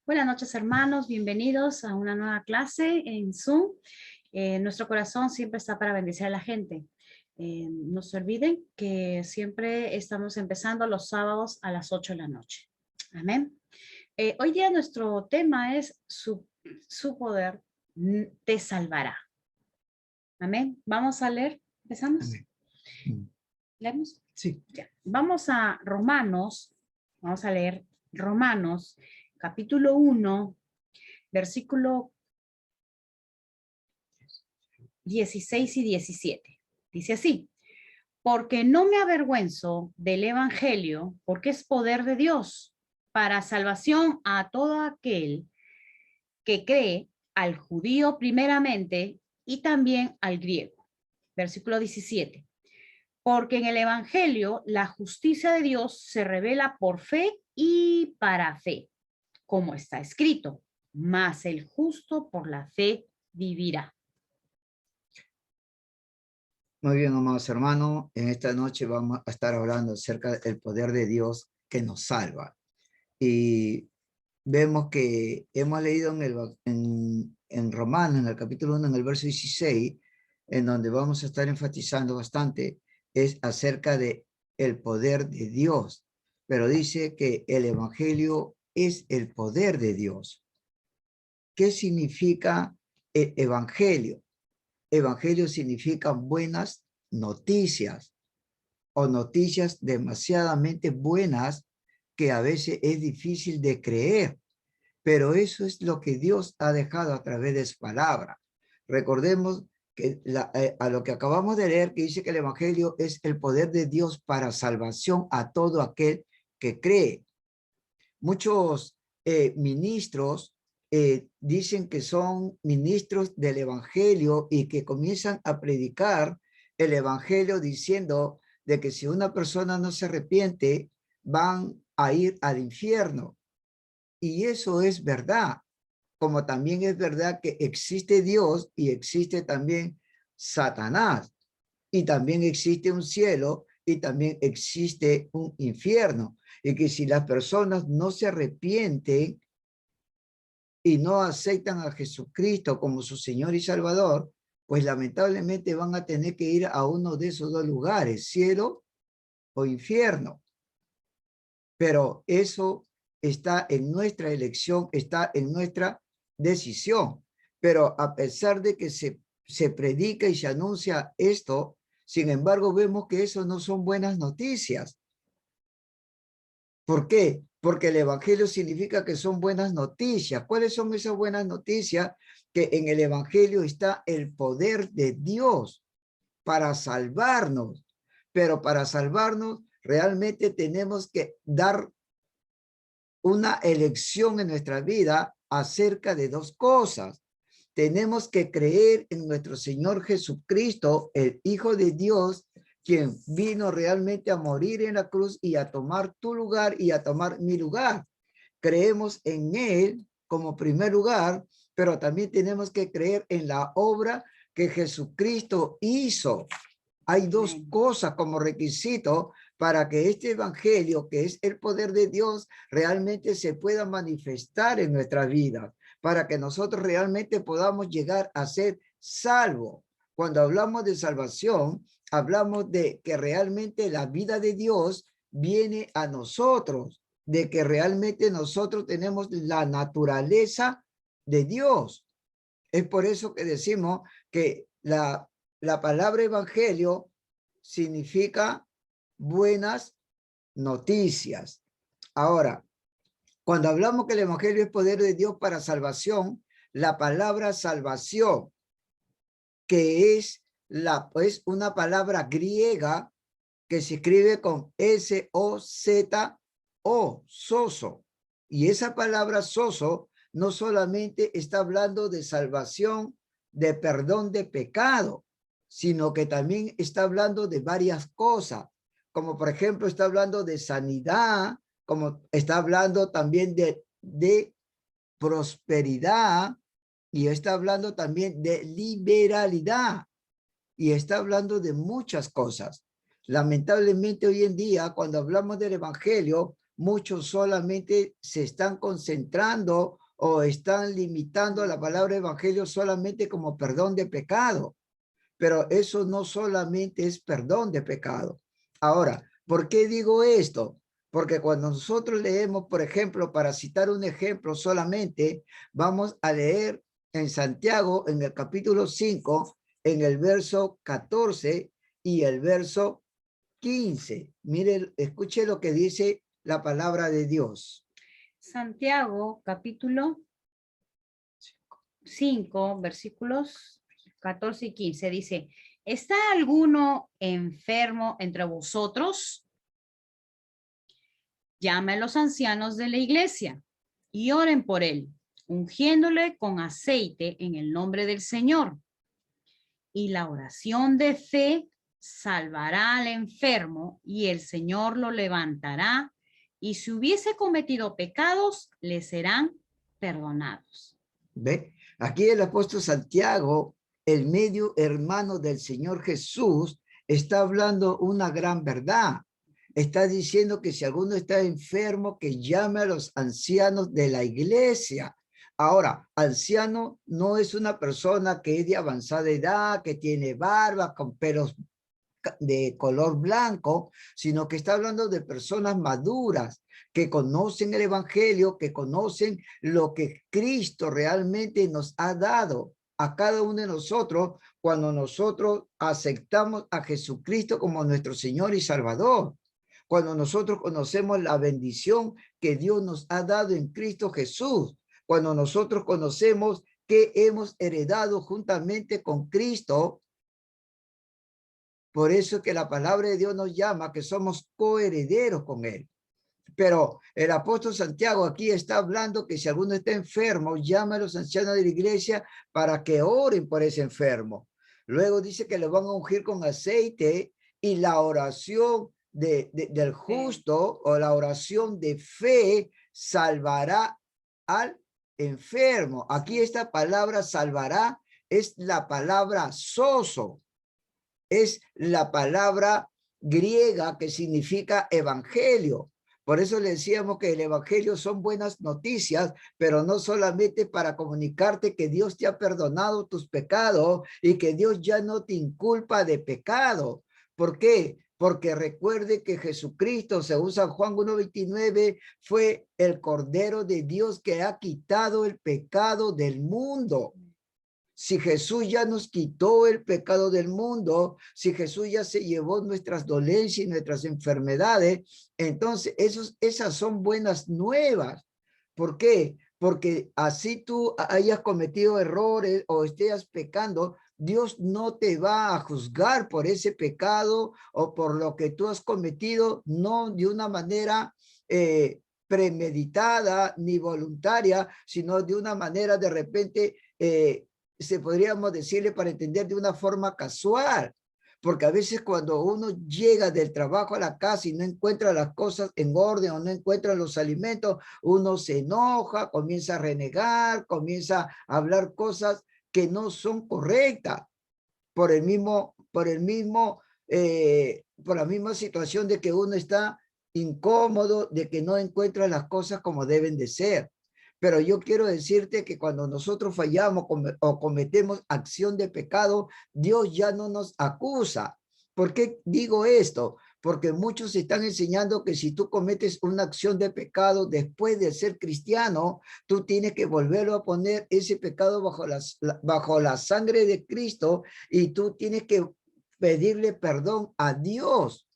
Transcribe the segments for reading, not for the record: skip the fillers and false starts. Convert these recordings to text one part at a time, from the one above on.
Buenas noches, hermanos. Bienvenidos a una nueva clase en Zoom. Nuestro corazón siempre está para bendecir a la gente. No se olviden que siempre estamos empezando los sábados a las 8 de la noche. Amén. Hoy día nuestro tema es su poder te salvará. Amén. Vamos a leer. ¿Empezamos? Amén. ¿Leemos? Sí. Ya. Vamos a Romanos. Vamos a leer Romanos, capítulo 1, versículo 16 y 17. Dice así: porque no me avergüenzo del evangelio, porque es poder de Dios para salvación a todo aquel que cree, al judío primeramente y también al griego. Versículo 17. Porque en el evangelio la justicia de Dios se revela por fe y para fe, como está escrito, mas el justo por la fe vivirá. Muy bien, amados hermanos, en esta noche vamos a estar hablando acerca del poder de Dios que nos salva. Y vemos que hemos leído en Romanos, en el capítulo 1, en el verso 16, en donde vamos a estar enfatizando bastante, es acerca de el poder de Dios. Pero dice que el evangelio es el poder de Dios. ¿Qué significa el evangelio? Evangelio significa buenas noticias o noticias demasiadamente buenas que a veces es difícil de creer, pero eso es lo que Dios ha dejado a través de su palabra. Recordemos que a lo que acabamos de leer, que dice que el evangelio es el poder de Dios para salvación a todo aquel que cree. Muchos ministros dicen que son ministros del evangelio y que comienzan a predicar el evangelio diciendo de que si una persona no se arrepiente, van a ir al infierno. Y eso es verdad, como también es verdad que existe Dios y existe también Satanás, y también existe un cielo y también existe un infierno, y que si las personas no se arrepienten y no aceptan a Jesucristo como su Señor y Salvador, pues lamentablemente van a tener que ir a uno de esos dos lugares, cielo o infierno. Pero eso está en nuestra elección, está en nuestra decisión. Pero a pesar de que se predica y se anuncia esto, sin embargo, vemos que eso no son buenas noticias. ¿Por qué? Porque el evangelio significa que son buenas noticias. ¿Cuáles son esas buenas noticias? Que en el evangelio está el poder de Dios para salvarnos. Pero para salvarnos realmente tenemos que dar una elección en nuestra vida acerca de dos cosas. Tenemos que creer en nuestro Señor Jesucristo, el Hijo de Dios, quien vino realmente a morir en la cruz y a tomar tu lugar y a tomar mi lugar. Creemos en Él como primer lugar, pero también tenemos que creer en la obra que Jesucristo hizo. Hay dos cosas como requisito para que este evangelio, que es el poder de Dios, realmente se pueda manifestar en nuestras vidas, para que nosotros realmente podamos llegar a ser salvos. Cuando hablamos de salvación, hablamos de que realmente la vida de Dios viene a nosotros, de que realmente nosotros tenemos la naturaleza de Dios. Es por eso que decimos que la palabra evangelio significa buenas noticias. Ahora, cuando hablamos que el evangelio es poder de Dios para salvación, la palabra salvación, que es una palabra griega que se escribe con S-O-Z-O, soso. Y esa palabra soso no solamente está hablando de salvación, de perdón de pecado, sino que también está hablando de varias cosas, como por ejemplo está hablando de sanidad, como está hablando también de prosperidad, y está hablando también de liberalidad, y está hablando de muchas cosas. Lamentablemente hoy en día, cuando hablamos del evangelio, muchos solamente se están concentrando o están limitando la palabra evangelio solamente como perdón de pecado. Pero eso no solamente es perdón de pecado. Ahora, ¿por qué digo esto? Porque cuando nosotros leemos, por ejemplo, para citar un ejemplo solamente, vamos a leer en Santiago, en el capítulo 5, en el verso 14 y el verso 15. Mire, escuche lo que dice la palabra de Dios. Santiago, capítulo 5, versículos 14 y 15, dice, ¿está alguno enfermo entre vosotros? Llame a los ancianos de la iglesia y oren por él, ungiéndole con aceite en el nombre del Señor. Y la oración de fe salvará al enfermo y el Señor lo levantará, y si hubiese cometido pecados, le serán perdonados. ¿Ve? Aquí el apóstol Santiago, el medio hermano del Señor Jesús, está hablando una gran verdad. Está diciendo que si alguno está enfermo, que llame a los ancianos de la iglesia. Ahora, anciano no es una persona que es de avanzada edad, que tiene barba, con pelos de color blanco, sino que está hablando de personas maduras que conocen el evangelio, que conocen lo que Cristo realmente nos ha dado a cada uno de nosotros cuando nosotros aceptamos a Jesucristo como nuestro Señor y Salvador. Cuando nosotros conocemos la bendición que Dios nos ha dado en Cristo Jesús, cuando nosotros conocemos que hemos heredado juntamente con Cristo. Por eso que la palabra de Dios nos llama que somos coherederos con él. Pero el apóstol Santiago aquí está hablando que si alguno está enfermo, llama a los ancianos de la iglesia para que oren por ese enfermo. Luego dice que le van a ungir con aceite y la oración del justo o la oración de fe salvará al enfermo. Aquí esta palabra salvará es la palabra soso. Es la palabra griega que significa evangelio. Por eso le decíamos que el evangelio son buenas noticias, pero no solamente para comunicarte que Dios te ha perdonado tus pecados y que Dios ya no te inculpa de pecado. ¿Por qué? Porque recuerde que Jesucristo, según San Juan 1:29, fue el Cordero de Dios que ha quitado el pecado del mundo. Si Jesús ya nos quitó el pecado del mundo, si Jesús ya se llevó nuestras dolencias y nuestras enfermedades, entonces esas son buenas nuevas. ¿Por qué? Porque así tú hayas cometido errores o estés pecando, Dios no te va a juzgar por ese pecado o por lo que tú has cometido, no de una manera premeditada ni voluntaria, sino de una manera de repente se podríamos decirle para entender de una forma casual, porque a veces cuando uno llega del trabajo a la casa y no encuentra las cosas en orden o no encuentra los alimentos, uno se enoja, comienza a renegar, comienza a hablar cosas que no son correctas por la misma situación de que uno está incómodo, de que no encuentra las cosas como deben de ser. Pero yo quiero decirte que cuando nosotros fallamos o cometemos acción de pecado, Dios ya no nos acusa. ¿Por qué digo esto? Porque muchos están enseñando que si tú cometes una acción de pecado después de ser cristiano, tú tienes que volverlo a poner ese pecado bajo la sangre de Cristo y tú tienes que pedirle perdón a Dios.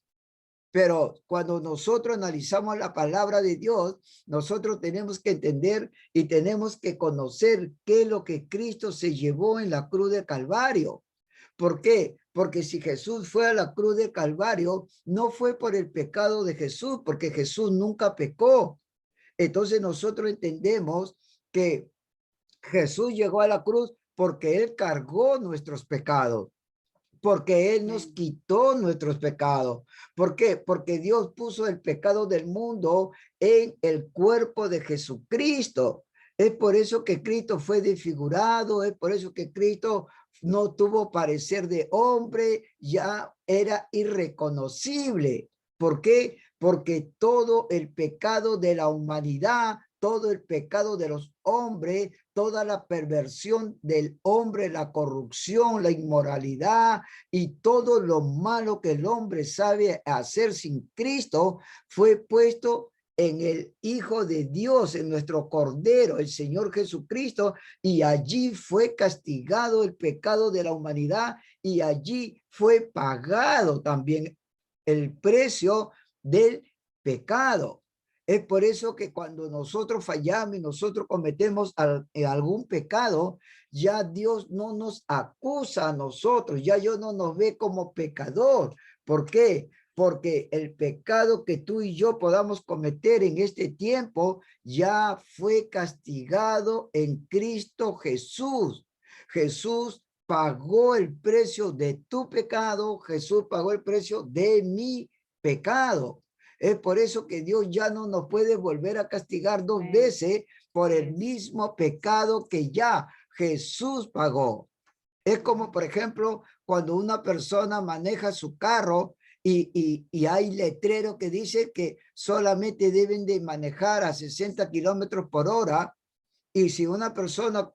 Pero cuando nosotros analizamos la palabra de Dios, nosotros tenemos que entender y tenemos que conocer qué es lo que Cristo se llevó en la cruz del Calvario. ¿Por qué? Porque si Jesús fue a la cruz del Calvario, no fue por el pecado de Jesús, porque Jesús nunca pecó. Entonces nosotros entendemos que Jesús llegó a la cruz porque Él cargó nuestros pecados, porque Él nos quitó nuestros pecados. ¿Por qué? Porque Dios puso el pecado del mundo en el cuerpo de Jesucristo. Es por eso que Cristo fue desfigurado, es por eso que Cristo no tuvo parecer de hombre, ya era irreconocible. ¿Por qué? Porque todo el pecado de la humanidad, todo el pecado de los hombres, toda la perversión del hombre, la corrupción, la inmoralidad y todo lo malo que el hombre sabe hacer sin Cristo fue puesto en el Hijo de Dios, en nuestro Cordero, el Señor Jesucristo, y allí fue castigado el pecado de la humanidad y allí fue pagado también el precio del pecado. Es por eso que cuando nosotros fallamos y nosotros cometemos algún pecado, ya Dios no nos acusa a nosotros, ya Dios no nos ve como pecador. ¿Por qué? Porque el pecado que tú y yo podamos cometer en este tiempo ya fue castigado en Cristo Jesús. Jesús pagó el precio de tu pecado, Jesús pagó el precio de mi pecado. Es por eso que Dios ya no nos puede volver a castigar dos veces por el mismo pecado que ya Jesús pagó. Es como, por ejemplo, cuando una persona maneja su carro y hay letrero que dice que solamente deben de manejar a 60 kilómetros por hora, y si una persona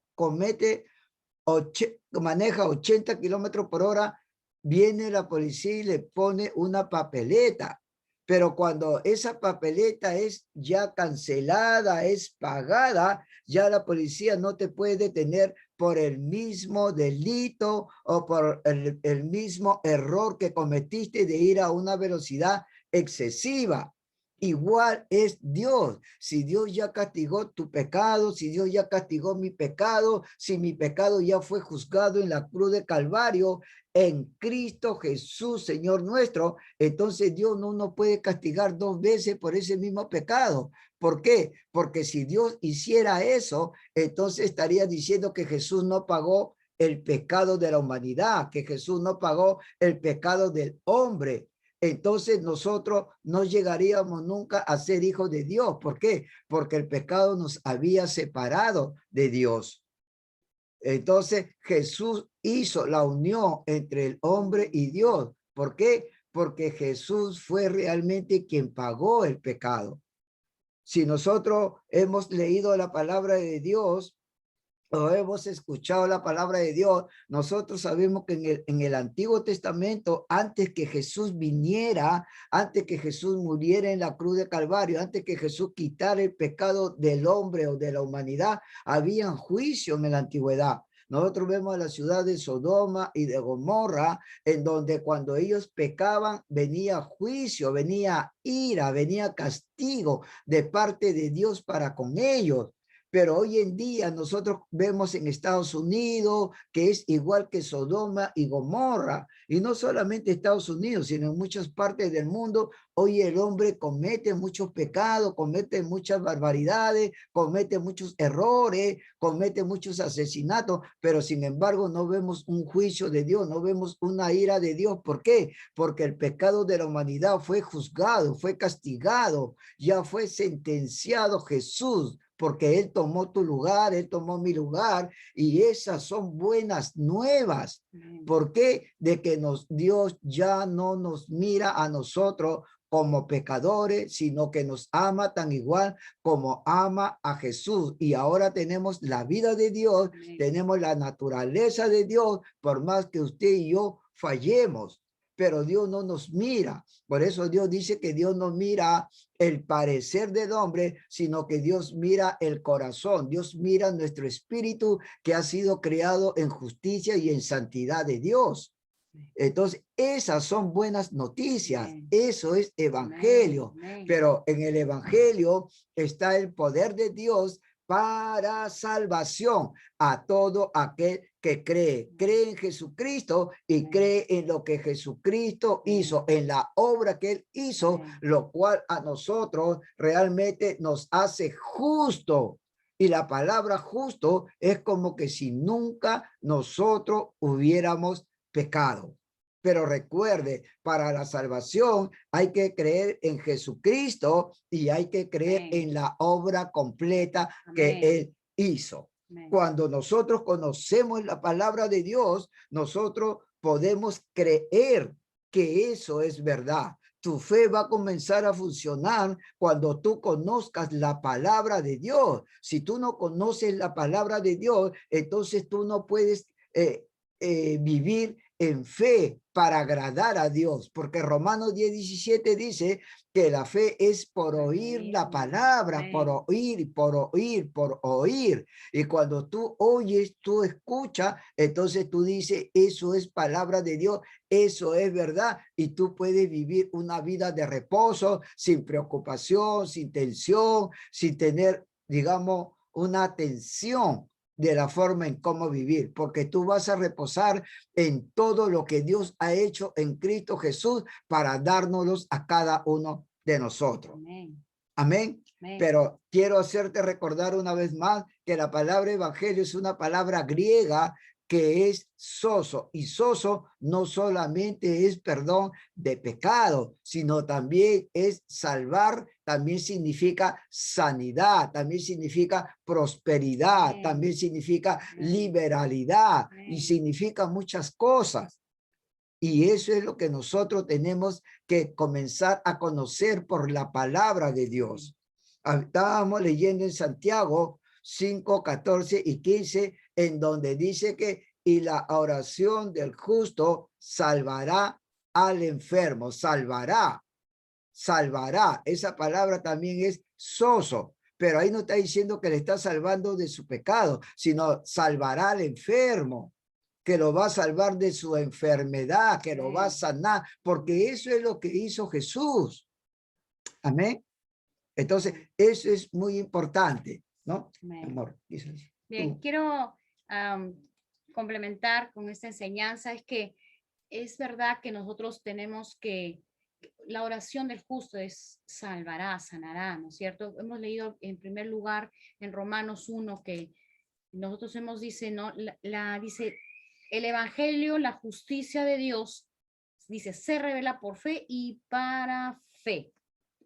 maneja 80 kilómetros por hora, viene la policía y le pone una papeleta. Pero cuando esa papeleta es ya cancelada, es pagada, ya la policía no te puede detener por el mismo delito o por el mismo error que cometiste de ir a una velocidad excesiva. Igual es Dios. Si Dios ya castigó tu pecado, si Dios ya castigó mi pecado, si mi pecado ya fue juzgado en la cruz de Calvario, en Cristo Jesús, Señor nuestro, entonces Dios no nos puede castigar dos veces por ese mismo pecado. ¿Por qué? Porque si Dios hiciera eso, entonces estaría diciendo que Jesús no pagó el pecado de la humanidad, que Jesús no pagó el pecado del hombre. Entonces nosotros no llegaríamos nunca a ser hijos de Dios. ¿Por qué? Porque el pecado nos había separado de Dios. Entonces Jesús hizo la unión entre el hombre y Dios. ¿Por qué? Porque Jesús fue realmente quien pagó el pecado. Si nosotros hemos leído la palabra de Dios o hemos escuchado la palabra de Dios, nosotros sabemos que en el Antiguo Testamento, antes que Jesús viniera, antes que Jesús muriera en la cruz de Calvario, antes que Jesús quitara el pecado del hombre o de la humanidad, había juicio en la antigüedad. Nosotros vemos a la ciudad de Sodoma y de Gomorra, en donde cuando ellos pecaban venía juicio, venía ira, venía castigo de parte de Dios para con ellos. Pero hoy en día nosotros vemos en Estados Unidos que es igual que Sodoma y Gomorra. Y no solamente Estados Unidos, sino en muchas partes del mundo, hoy el hombre comete muchos pecados, comete muchas barbaridades, comete muchos errores, comete muchos asesinatos, pero sin embargo no vemos un juicio de Dios, no vemos una ira de Dios. ¿Por qué? Porque el pecado de la humanidad fue juzgado, fue castigado, ya fue sentenciado Jesús, porque Él tomó tu lugar, Él tomó mi lugar, y esas son buenas nuevas. ¿Por qué? De que Dios ya no nos mira a nosotros como pecadores, sino que nos ama tan igual como ama a Jesús. Y ahora tenemos la vida de Dios, tenemos la naturaleza de Dios, por más que usted y yo fallemos. Pero Dios no nos mira. Por eso Dios dice que Dios no mira el parecer del hombre, sino que Dios mira el corazón. Dios mira nuestro espíritu que ha sido creado en justicia y en santidad de Dios. Entonces, esas son buenas noticias. Eso es evangelio. Pero en el evangelio está el poder de Dios para salvación a todo aquel que cree. Cree en Jesucristo y cree en lo que Jesucristo hizo, en la obra que Él hizo, lo cual a nosotros realmente nos hace justo. Y la palabra justo es como que si nunca nosotros hubiéramos pecado. Pero recuerde, para la salvación hay que creer en Jesucristo y hay que creer en la obra completa que Él hizo. Amén. Cuando nosotros conocemos la palabra de Dios, nosotros podemos creer que eso es verdad. Tu fe va a comenzar a funcionar cuando tú conozcas la palabra de Dios. Si tú no conoces la palabra de Dios, entonces tú no puedes vivir en fe para agradar a Dios, porque Romanos 10:17 dice que la fe es por oír la palabra, por oír, por oír, por oír. Y cuando tú oyes, tú escuchas, entonces tú dices, eso es palabra de Dios, eso es verdad, y tú puedes vivir una vida de reposo, sin preocupación, sin tensión, sin tener, digamos, una tensión de la forma en cómo vivir, porque tú vas a reposar en todo lo que Dios ha hecho en Cristo Jesús para dárnoslos a cada uno de nosotros. Amén. Amén. Amén. Pero quiero hacerte recordar una vez más que la palabra evangelio es una palabra griega que es soso, y soso no solamente es perdón de pecado, sino también es salvar, también significa sanidad, también significa prosperidad, Amén. también significa Amén. liberalidad, Amén. y significa muchas cosas. Y eso es lo que nosotros tenemos que comenzar a conocer por la palabra de Dios. Estábamos leyendo en Santiago 5, 14 y 15, en donde dice que y la oración del justo salvará al enfermo, salvará, salvará. Esa palabra también es soso, pero ahí no está diciendo que le está salvando de su pecado, sino salvará al enfermo, que lo va a salvar de su enfermedad, que lo va a sanar, porque eso es lo que hizo Jesús. Amén. Entonces, eso es muy importante, ¿no? Amén. Amor, bien, quiero complementar con esta enseñanza, es que es verdad que nosotros tenemos que, la oración del justo es salvará, sanará, ¿no es cierto? Hemos leído en primer lugar en Romanos 1 que nosotros hemos, dice, ¿no? Dice, el evangelio, la justicia de Dios, dice, se revela por fe y para fe,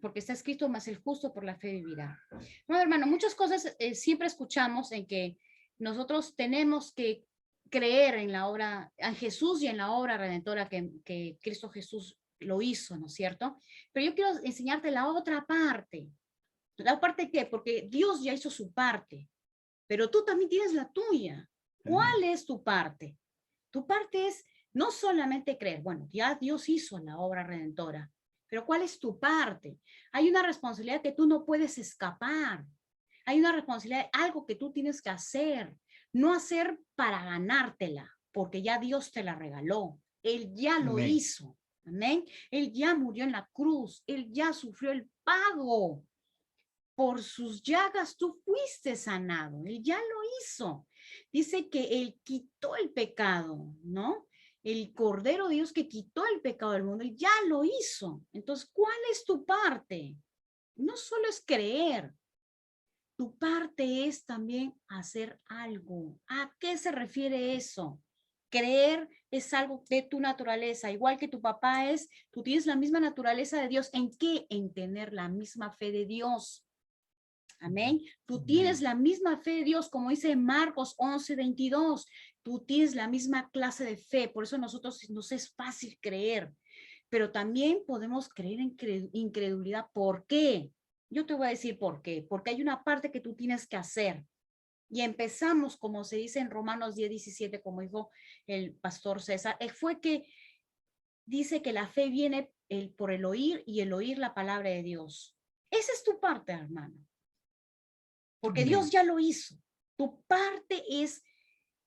porque está escrito, más el justo por la fe vivirá. No, hermano, muchas cosas siempre escuchamos en que nosotros tenemos que creer en la obra, en Jesús y en la obra redentora que Cristo Jesús lo hizo, ¿no es cierto? Pero yo quiero enseñarte la otra parte. ¿La parte qué? Porque Dios ya hizo su parte, pero tú también tienes la tuya. ¿Cuál es tu parte? Tu parte es no solamente creer, bueno, ya Dios hizo la obra redentora, pero ¿cuál es tu parte? Hay una responsabilidad que tú no puedes escapar. Hay una responsabilidad, algo que tú tienes que hacer, no hacer para ganártela, porque ya Dios te la regaló. Él ya lo Amén. hizo. Amén. Él ya murió en la cruz. Él ya sufrió el pago. Por sus llagas tú fuiste sanado. Él ya lo hizo. Dice que Él quitó el pecado, ¿no? El Cordero de Dios que quitó el pecado del mundo, Él ya lo hizo. Entonces, ¿cuál es tu parte? No solo es creer, tu parte es también hacer algo. ¿A qué se refiere eso? Creer es algo de tu naturaleza, igual que tu papá es, tú tienes la misma naturaleza de Dios. ¿En qué? En tener la misma fe de Dios. Amén. Tú tienes la misma fe de Dios, como dice Marcos 11:22. Tú tienes la misma clase de fe, por eso nosotros nos es fácil creer, pero también podemos creer en incredulidad. ¿Por qué? Yo te voy a decir por qué. Porque hay una parte que tú tienes que hacer. Y empezamos, como se dice en Romanos 10:17, como dijo el pastor César, fue que dice que la fe viene por el oír y el oír la palabra de Dios. Esa es tu parte, hermano. Porque Dios ya lo hizo. Tu parte es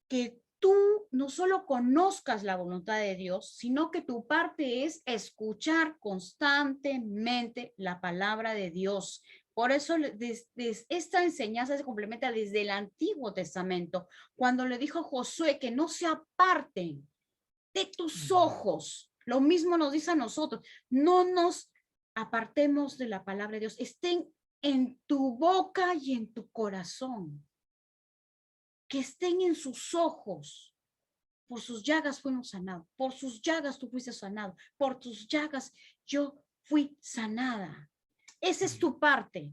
que tú no solo conozcas la voluntad de Dios, sino que tu parte es escuchar constantemente la palabra de Dios. Por eso esta enseñanza se complementa desde el Antiguo Testamento, cuando le dijo a Josué que no se aparten de tus ojos. Lo mismo nos dice a nosotros, no nos apartemos de la palabra de Dios, estén en tu boca y en tu corazón, que estén en sus ojos. Por sus llagas fuimos sanados, por sus llagas tú fuiste sanado, por tus llagas yo fui sanada. Esa es tu parte,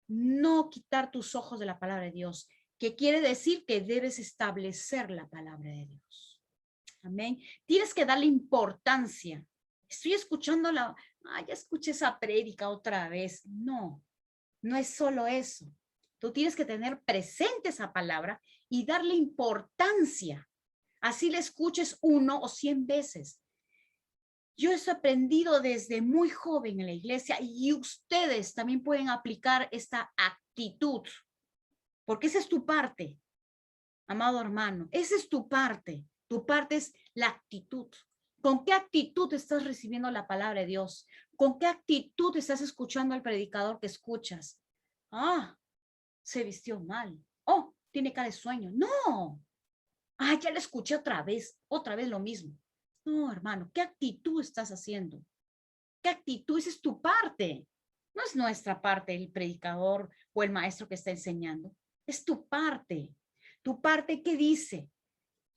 no quitar tus ojos de la palabra de Dios. que quiere decir que debes establecer la palabra de Dios. Amén. Tienes que darle importancia. Estoy escuchando ya escuché esa prédica otra vez. No, no es solo eso. Tú tienes que tener presente esa palabra y darle importancia. Así le escuches 1 o 100 veces. Yo he aprendido desde muy joven en la iglesia y ustedes también pueden aplicar esta actitud, porque esa es tu parte, amado hermano, esa es tu parte. Tu parte es la actitud. ¿Con qué actitud estás recibiendo la palabra de Dios? ¿Con qué actitud estás escuchando al predicador que escuchas? Se vistió mal. Tiene cara de sueño. No. Ya lo escuché otra vez lo mismo. No, hermano, ¿qué actitud estás haciendo? ¿Qué actitud? Esa es tu parte. No es nuestra parte el predicador o el maestro que está enseñando. Es tu parte. Tu parte que dice,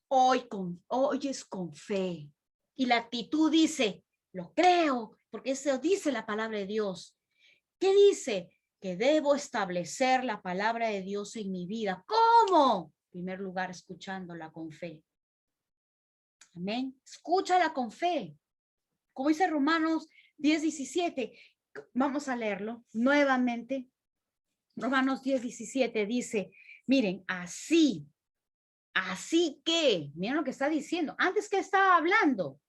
oyes con fe. Y la actitud dice, lo creo, porque eso dice la palabra de Dios. ¿Qué dice? Que debo establecer la palabra de Dios en mi vida. ¿Cómo? En primer lugar, escuchándola con fe. Amén. Escúchala con fe. Como dice Romanos 10:17. Vamos a leerlo nuevamente. Romanos 10:17 dice, miren, así que, miren lo que está diciendo. Antes que estaba hablando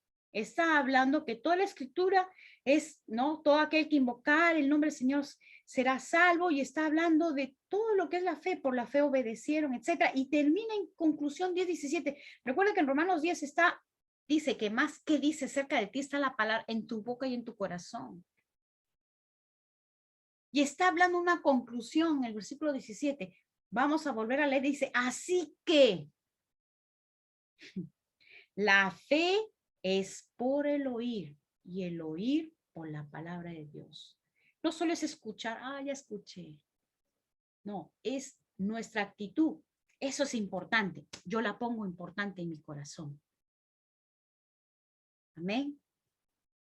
que toda la escritura es, ¿no? Todo aquel que invocar el nombre del Señor será salvo, y está hablando de todo lo que es la fe, por la fe obedecieron, etcétera. Y termina en conclusión 10:17. Recuerda que en Romanos 10 dice que más que dice cerca de ti está la palabra en tu boca y en tu corazón. Y está hablando una conclusión en el versículo 17. Vamos a volver a leer. Dice, así que la fe es por el oír y el oír por la palabra de Dios. No solo es escuchar, ya escuché. No, es nuestra actitud. Eso es importante. Yo la pongo importante en mi corazón. Amén.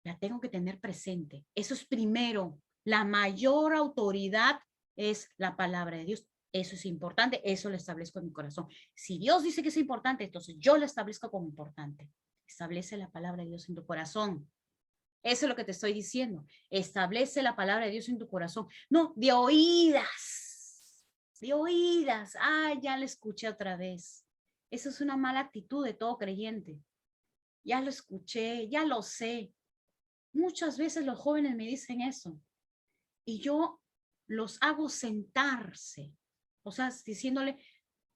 La tengo que tener presente. Eso es primero. La mayor autoridad es la palabra de Dios. Eso es importante. Eso lo establezco en mi corazón. Si Dios dice que es importante, entonces yo lo establezco como importante. Establece la palabra de Dios en tu corazón. Eso es lo que te estoy diciendo. Establece la palabra de Dios en tu corazón. No, de oídas. De oídas. Ya la escuché otra vez. Eso es una mala actitud de todo creyente. Ya lo escuché, ya lo sé. Muchas veces los jóvenes me dicen eso y yo los hago sentarse, o sea, diciéndole,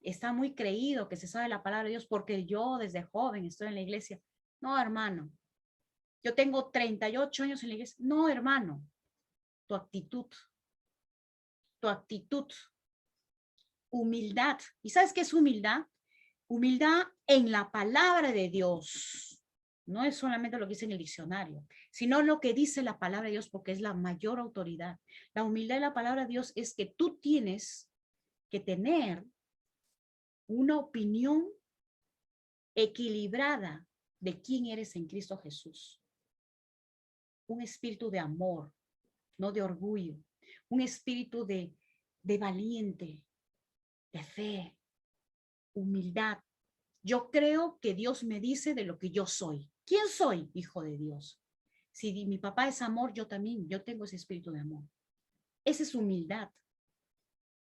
está muy creído que se sabe la palabra de Dios porque yo desde joven estoy en la iglesia. No, hermano, yo tengo 38 años en la iglesia. No, hermano, tu actitud, humildad. ¿Y sabes qué es humildad? Humildad en la palabra de Dios. No es solamente lo que dice en el diccionario, sino lo que dice la palabra de Dios, porque es la mayor autoridad. La humildad de la palabra de Dios es que tú tienes que tener una opinión equilibrada de quién eres en Cristo Jesús. Un espíritu de amor, no de orgullo. Un espíritu de valiente, de fe, humildad. Yo creo que Dios me dice de lo que yo soy. ¿Quién soy? Hijo de Dios. Si mi papá es amor, yo también, yo tengo ese espíritu de amor. Esa es humildad.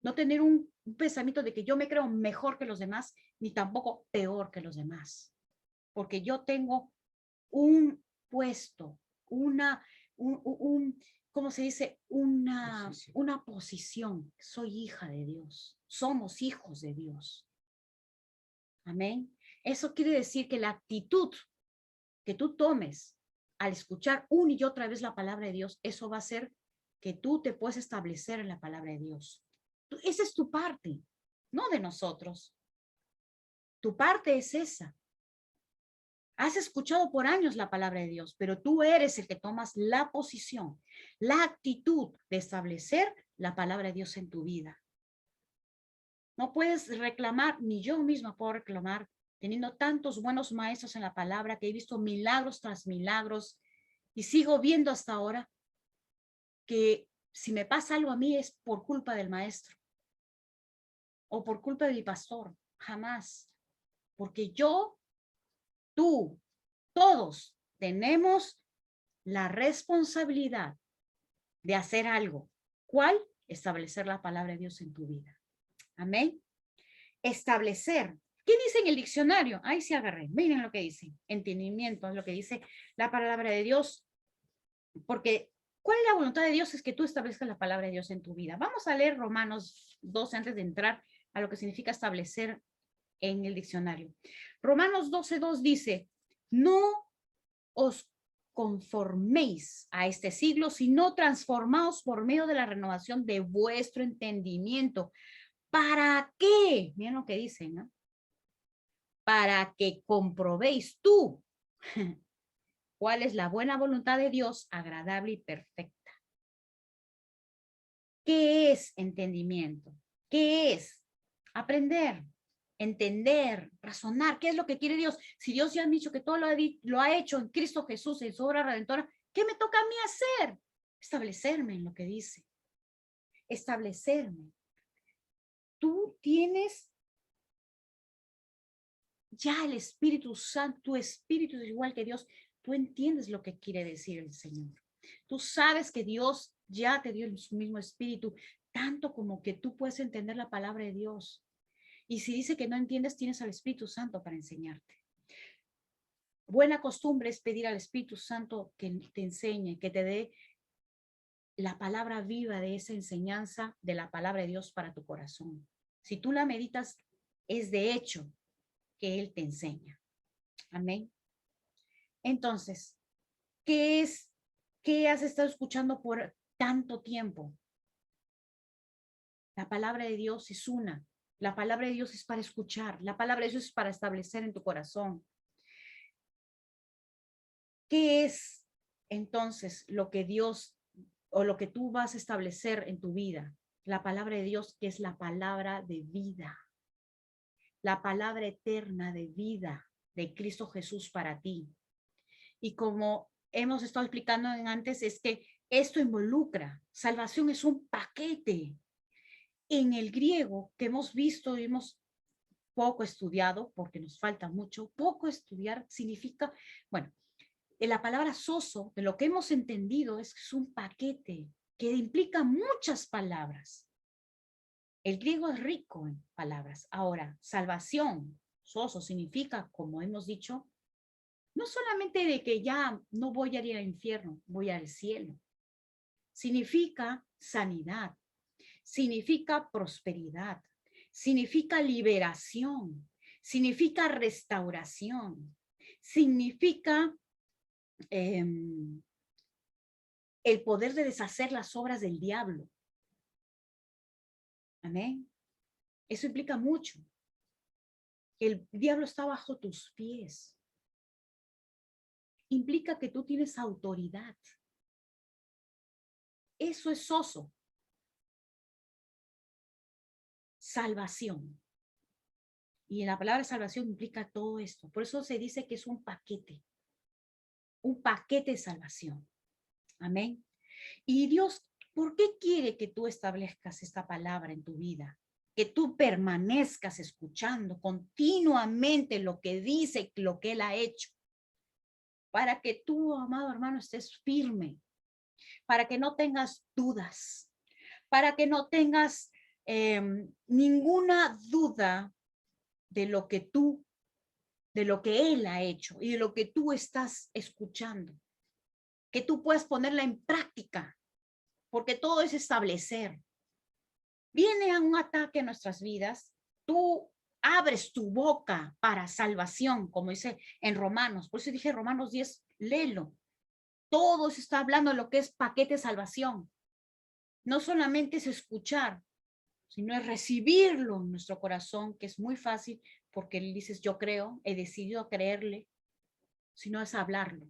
No tener un pensamiento de que yo me creo mejor que los demás, ni tampoco peor que los demás. Porque yo tengo un puesto, ¿cómo se dice? Una posición. Soy hija de Dios. Somos hijos de Dios. Amén. Eso quiere decir que la actitud que tú tomes al escuchar una y otra vez la palabra de Dios, eso va a hacer que tú te puedas establecer en la palabra de Dios. Esa es tu parte, no de nosotros. Tu parte es esa. Has escuchado por años la palabra de Dios, pero tú eres el que tomas la posición, la actitud de establecer la palabra de Dios en tu vida. No puedes reclamar, ni yo misma puedo reclamar, teniendo tantos buenos maestros en la palabra, que he visto milagros tras milagros y sigo viendo hasta ahora que si me pasa algo a mí es por culpa del maestro. o por culpa de mi pastor, jamás. Porque yo, tú, todos tenemos la responsabilidad de hacer algo. ¿Cuál? Establecer la palabra de Dios en tu vida. Amén. Establecer. ¿Qué dice en el diccionario? Ahí sí agarré. Miren lo que dice. Entendimiento es lo que dice la palabra de Dios. Porque, ¿cuál es la voluntad de Dios? Es que tú establezcas la palabra de Dios en tu vida. Vamos a leer Romanos 12 antes de entrar a lo que significa establecer en el diccionario. Romanos 12:2 dice, no os conforméis a este siglo, sino transformaos por medio de la renovación de vuestro entendimiento. ¿Para qué? Miren lo que dicen, ¿no? Para que comprobéis tú cuál es la buena voluntad de Dios, agradable y perfecta. ¿Qué es entendimiento? ¿Qué es? Aprender, entender, razonar. ¿Qué es lo que quiere Dios? Si Dios ya ha dicho que todo lo ha hecho en Cristo Jesús, en su obra redentora, ¿qué me toca a mí hacer? Establecerme en lo que dice. Establecerme. Tú tienes ya el Espíritu Santo, tu espíritu es igual que Dios. Tú entiendes lo que quiere decir el Señor. Tú sabes que Dios ya te dio su mismo espíritu, tanto como que tú puedes entender la palabra de Dios. Y si dice que no entiendes, tienes al Espíritu Santo para enseñarte. Buena costumbre es pedir al Espíritu Santo que te enseñe, que te dé la palabra viva de esa enseñanza de la palabra de Dios para tu corazón. Si tú la meditas, es de hecho que Él te enseña. Amén. Entonces, ¿qué has estado escuchando por tanto tiempo? La palabra de Dios es una. La palabra de Dios es para escuchar. La palabra de Dios es para establecer en tu corazón. ¿Qué es entonces lo que Dios o lo que tú vas a establecer en tu vida? La palabra de Dios, que es la palabra de vida, la palabra eterna de vida de Cristo Jesús para ti. Y como hemos estado explicando antes, es que esto involucra, salvación es un paquete. En el griego que hemos visto y hemos poco estudiado, porque nos falta mucho, poco estudiar significa, bueno, la palabra soso, de lo que hemos entendido, es un paquete que implica muchas palabras. El griego es rico en palabras. Ahora, salvación, soso, significa, como hemos dicho, no solamente de que ya no voy a ir al infierno, voy al cielo. Significa sanidad, significa prosperidad, significa liberación, significa restauración, significa el poder de deshacer las obras del diablo. Amén. Eso implica mucho. El diablo está bajo tus pies. Implica que tú tienes autoridad. Eso es soso. Salvación. Y en la palabra salvación implica todo esto. Por eso se dice que es un paquete de salvación. Amén. Y Dios, ¿por qué quiere que tú establezcas esta palabra en tu vida? Que tú permanezcas escuchando continuamente lo que dice, lo que Él ha hecho. Para que tú, amado hermano, estés firme. Para que no tengas dudas. Para que no tengas ninguna duda de lo que Él ha hecho y de lo que tú estás escuchando. Que tú puedas ponerla en práctica. Porque todo es establecer. Viene a un ataque a nuestras vidas, tú abres tu boca para salvación, como dice en Romanos. Por eso dije Romanos 10, léelo. Todo se está hablando de lo que es paquete de salvación. No solamente es escuchar, sino es recibirlo en nuestro corazón, que es muy fácil, porque le dices, yo creo, he decidido creerle, sino es hablarlo.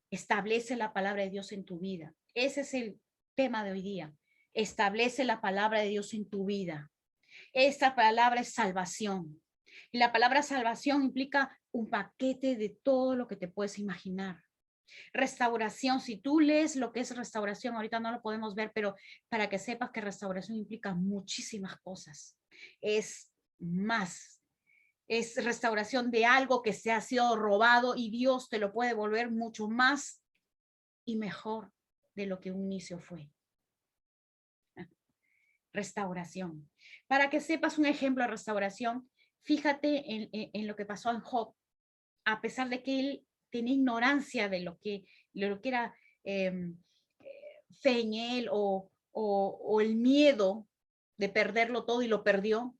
Establece la palabra de Dios en tu vida. Ese es el tema de hoy día. Establece la palabra de Dios en tu vida. Esta palabra es salvación. Y la palabra salvación implica un paquete de todo lo que te puedes imaginar. Restauración, si tú lees lo que es restauración, ahorita no lo podemos ver, pero para que sepas que restauración implica muchísimas cosas. es más. Es restauración de algo que se ha sido robado y Dios te lo puede volver mucho más y mejor de lo que un inicio fue. Restauración. Para que sepas un ejemplo de restauración, fíjate en lo que pasó en Job. A pesar de que él tenía ignorancia de lo que era fe en él o el miedo de perderlo todo y lo perdió,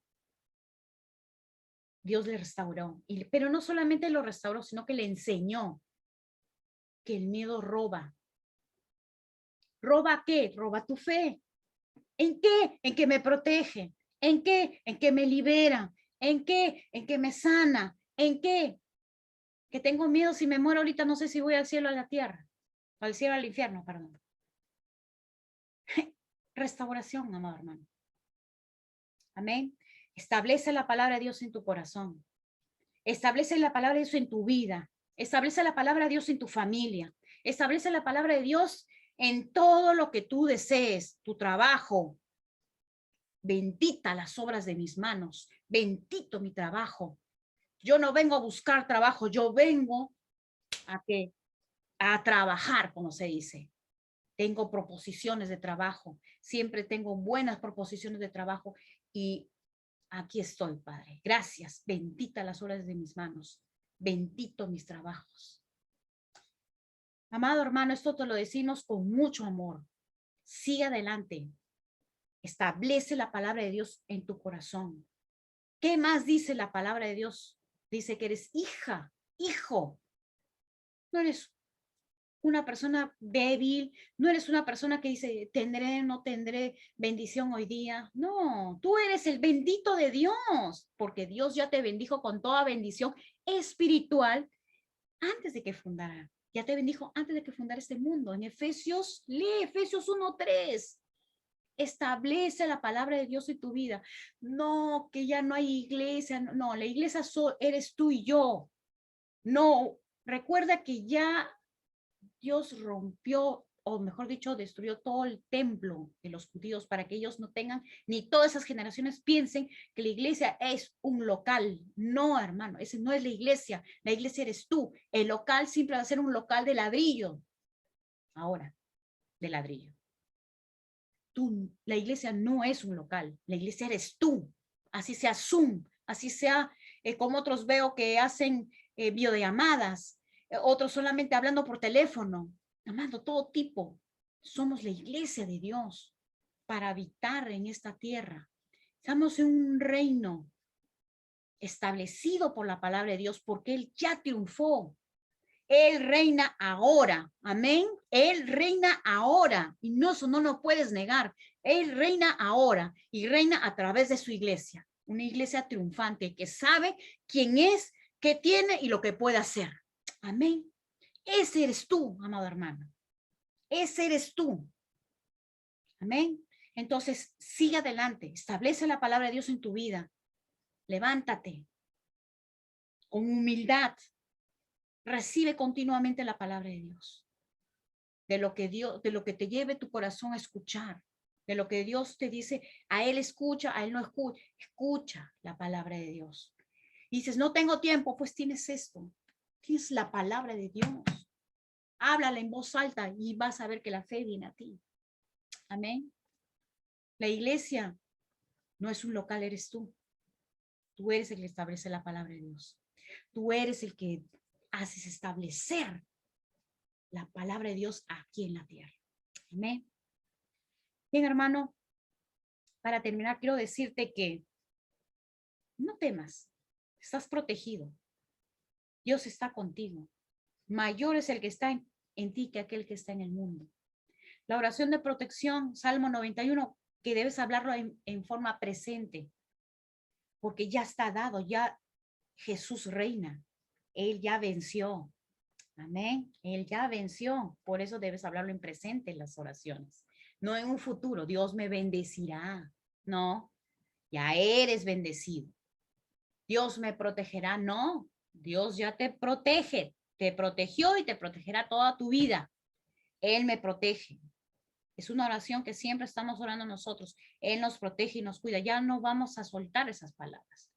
Dios le restauró. Pero no solamente lo restauró, sino que le enseñó que el miedo roba. ¿Roba qué? Roba tu fe. ¿En qué? En que me protege. ¿En qué? En que me libera. ¿En qué? En que me sana. ¿En qué? Que tengo miedo, si me muero ahorita no sé si voy al cielo o a la tierra. O al cielo o al infierno, perdón. Restauración, amado hermano. Amén. Establece la palabra de Dios en tu corazón. Establece la palabra de Dios en tu vida. Establece la palabra de Dios en tu familia. Establece la palabra de Dios en todo lo que tú desees, tu trabajo. Bendita las obras de mis manos. Bendito mi trabajo. Yo no vengo a buscar trabajo, yo vengo a trabajar, como se dice. Tengo proposiciones de trabajo. Siempre tengo buenas proposiciones de trabajo y aquí estoy, Padre. Gracias. Bendita las obras de mis manos. Bendito mis trabajos. Amado hermano, esto te lo decimos con mucho amor. Sigue adelante. Establece la palabra de Dios en tu corazón. ¿Qué más dice la palabra de Dios? Dice que eres hija, hijo. No eres una persona débil, no eres una persona que dice, tendré, no tendré bendición hoy día. No, tú eres el bendito de Dios, porque Dios ya te bendijo con toda bendición espiritual antes de que fundara. Ya te bendijo antes de que fundara este mundo. En Efesios, lee Efesios 1:3. Establece la palabra de Dios en tu vida. No, que ya no hay iglesia. No, la iglesia eres tú y yo. No, recuerda que ya Dios rompió, o mejor dicho, destruyó todo el templo de los judíos para que ellos no tengan, ni todas esas generaciones piensen que la iglesia es un local. No, hermano, ese no es la iglesia. La iglesia eres tú. El local siempre va a ser un local de ladrillo. Ahora, de ladrillo. La iglesia no es un local. La iglesia eres tú. Así sea Zoom, así sea como otros veo que hacen videollamadas, otros solamente hablando por teléfono, amando todo tipo. Somos la iglesia de Dios para habitar en esta tierra. Estamos en un reino establecido por la palabra de Dios porque Él ya triunfó. Él reina ahora, amén. Él reina ahora y no, eso no lo puedes negar. Él reina ahora y reina a través de su iglesia. Una iglesia triunfante que sabe quién es, qué tiene y lo que puede hacer. Amén. Ese eres tú, amado hermano. Ese eres tú. Amén. Entonces, sigue adelante. Establece la palabra de Dios en tu vida. Levántate con humildad. Recibe continuamente la palabra de Dios. De lo que te lleve tu corazón a escuchar. De lo que Dios te dice, a Él escucha, a Él no escucha. Escucha la palabra de Dios. Y dices, no tengo tiempo, pues tienes esto. Tienes la palabra de Dios. Háblala en voz alta y vas a ver que la fe viene a ti. Amén. La iglesia no es un local, eres tú. Tú eres el que establece la palabra de Dios. Tú eres el que haces establecer la palabra de Dios aquí en la tierra. Amén. Bien, hermano, para terminar, quiero decirte que no temas, estás protegido. Dios está contigo. Mayor es el que está en ti que aquel que está en el mundo. La oración de protección, Salmo 91, que debes hablarlo en forma presente, porque ya está dado, ya Jesús reina. Él ya venció. Amén. Él ya venció. Por eso debes hablarlo en presente en las oraciones. No en un futuro. Dios me bendecirá. No. Ya eres bendecido. Dios me protegerá. No. Dios ya te protege. Te protegió y te protegerá toda tu vida. Él me protege. Es una oración que siempre estamos orando nosotros. Él nos protege y nos cuida. Ya no vamos a soltar esas palabras,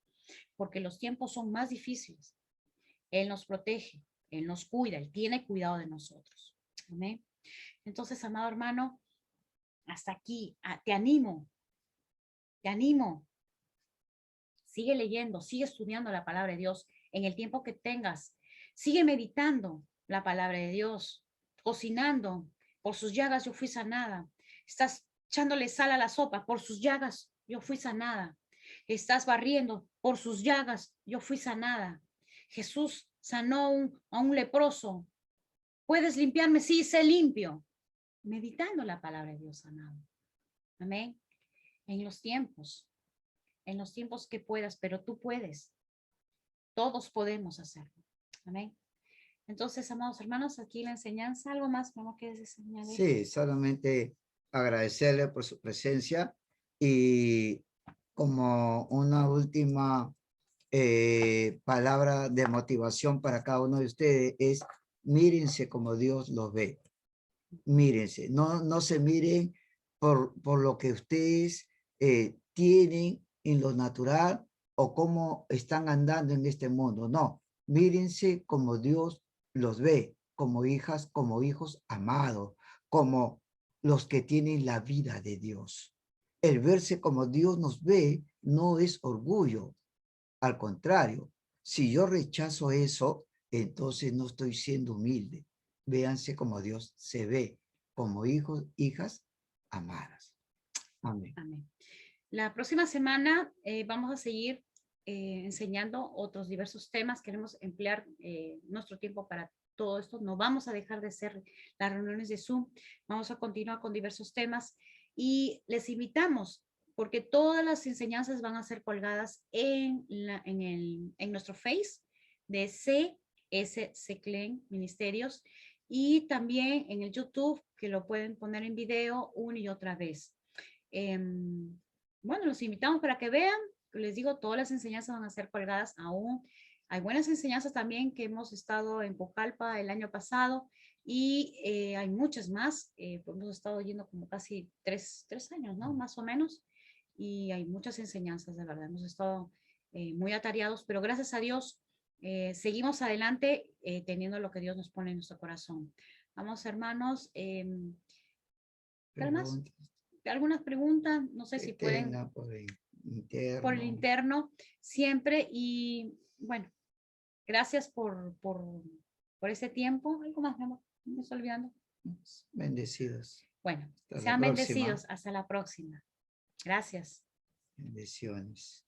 porque los tiempos son más difíciles. Él nos protege, Él nos cuida, Él tiene cuidado de nosotros. Amén. Entonces, amado hermano, hasta aquí, te animo, te animo. Sigue leyendo, sigue estudiando la palabra de Dios en el tiempo que tengas. Sigue meditando la palabra de Dios, cocinando. Por sus llagas yo fui sanada. Estás echándole sal a la sopa. Por sus llagas yo fui sanada. Estás barriendo. Por sus llagas yo fui sanada. Jesús sanó a un leproso. ¿Puedes limpiarme? Sí, sé limpio. Meditando la palabra de Dios sanado. Amén. En los tiempos que puedas, pero tú puedes. Todos podemos hacerlo. Amén. Entonces, amados hermanos, aquí la enseñanza, ¿algo más, hermano, que añadir? Sí, solamente agradecerle por su presencia y como una última palabra de motivación para cada uno de ustedes es mírense como Dios los ve. Mírense, no se miren por lo que ustedes tienen en lo natural o cómo están andando en este mundo. No, mírense como Dios los ve, como hijas, como hijos amados, como los que tienen la vida de Dios. El verse como Dios nos ve no es orgullo. Al contrario, si yo rechazo eso, entonces no estoy siendo humilde. Véanse como Dios se ve, como hijos, hijas amadas. Amén. Amén. La próxima semana vamos a seguir enseñando otros diversos temas. Queremos emplear nuestro tiempo para todo esto. No vamos a dejar de hacer las reuniones de Zoom. Vamos a continuar con diversos temas y les invitamos porque todas las enseñanzas van a ser colgadas en nuestro Face de CS Seclen Ministerios y también en el YouTube, que lo pueden poner en video una y otra vez. Bueno, los invitamos para que vean. Les digo, todas las enseñanzas van a ser colgadas aún. Hay buenas enseñanzas también que hemos estado en Pocalpa el año pasado y hay muchas más. Pues hemos estado yendo como casi tres años, ¿no? Más o menos. Y hay muchas enseñanzas, de verdad. Hemos estado muy atareados, pero gracias a Dios seguimos adelante teniendo lo que Dios nos pone en nuestro corazón. Vamos, hermanos. ¿Qué más? Algunas preguntas, no sé si pueden por el interno siempre y bueno, gracias por ese tiempo. ¿Algo más, mi amor? Me estoy olvidando. Bendecidos. Bueno, Hasta sean la próxima. bendecidos. Hasta la próxima. Gracias. Bendiciones.